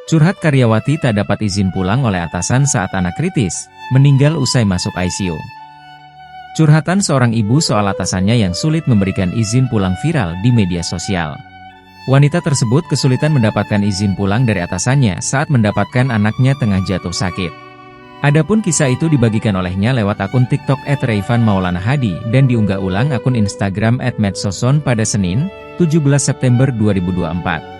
Curhat karyawati tak dapat izin pulang oleh atasan saat anak kritis, meninggal usai masuk ICU. Curhatan seorang ibu soal atasannya yang sulit memberikan izin pulang viral di media sosial. Wanita tersebut kesulitan mendapatkan izin pulang dari atasannya saat mendapatkan anaknya tengah jatuh sakit. Adapun kisah itu dibagikan olehnya lewat akun TikTok @reivan_maulana_hadi dan diunggah ulang akun Instagram @medsoson pada Senin, 17 September 2024.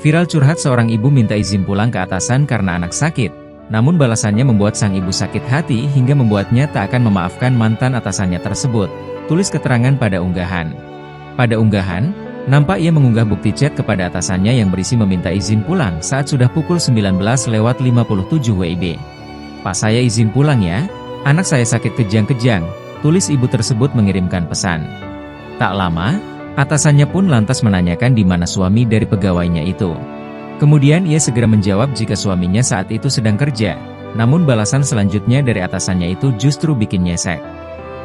Viral curhat seorang ibu minta izin pulang ke atasan karena anak sakit, namun balasannya membuat sang ibu sakit hati hingga membuatnya tak akan memaafkan mantan atasannya tersebut, tulis keterangan pada unggahan. Pada unggahan, nampak ia mengunggah bukti chat kepada atasannya yang berisi meminta izin pulang saat sudah pukul 19.57 WIB. "Pak, saya izin pulang ya, anak saya sakit kejang-kejang," tulis ibu tersebut mengirimkan pesan. Tak lama, atasannya pun lantas menanyakan di mana suami dari pegawainya itu. Kemudian ia segera menjawab jika suaminya saat itu sedang kerja, namun balasan selanjutnya dari atasannya itu justru bikin nyesek.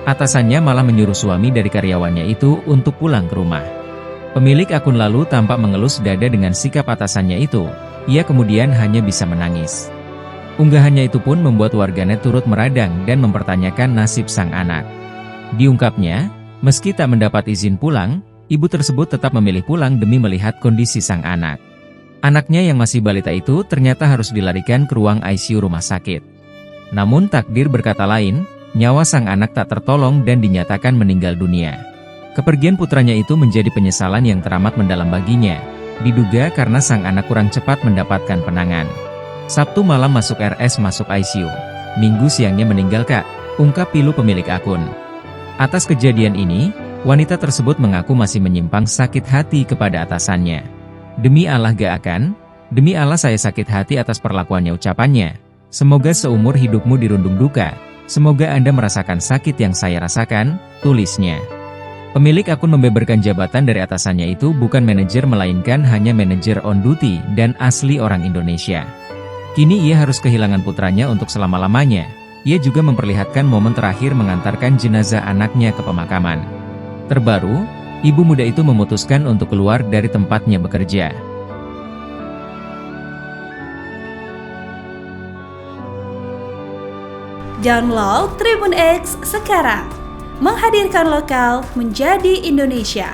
Atasannya malah menyuruh suami dari karyawannya itu untuk pulang ke rumah. Pemilik akun lalu tampak mengelus dada dengan sikap atasannya itu, ia kemudian hanya bisa menangis. Unggahannya itu pun membuat warganet turut meradang dan mempertanyakan nasib sang anak. Diungkapnya, meski tak mendapat izin pulang, ibu tersebut tetap memilih pulang demi melihat kondisi sang anak. Anaknya yang masih balita itu ternyata harus dilarikan ke ruang ICU rumah sakit. Namun takdir berkata lain, nyawa sang anak tak tertolong dan dinyatakan meninggal dunia. Kepergian putranya itu menjadi penyesalan yang teramat mendalam baginya, diduga karena sang anak kurang cepat mendapatkan penanganan. Sabtu malam masuk RS masuk ICU, Minggu siangnya meninggal Kak, ungkap Pilu pemilik akun. Atas kejadian ini, wanita tersebut mengaku masih menyimpang sakit hati kepada atasannya. "Demi Allah gak akan, demi Allah saya sakit hati atas perlakuannya," ucapannya. "Semoga seumur hidupmu dirundung duka, semoga Anda merasakan sakit yang saya rasakan," tulisnya. Pemilik akun membeberkan jabatan dari atasannya itu bukan manajer melainkan hanya manajer on duty dan asli orang Indonesia. Kini ia harus kehilangan putranya untuk selama-lamanya. Ia juga memperlihatkan momen terakhir mengantarkan jenazah anaknya ke pemakaman. Terbaru, ibu muda itu memutuskan untuk keluar dari tempatnya bekerja. Download Tribun X sekarang, menghadirkan lokal menjadi Indonesia.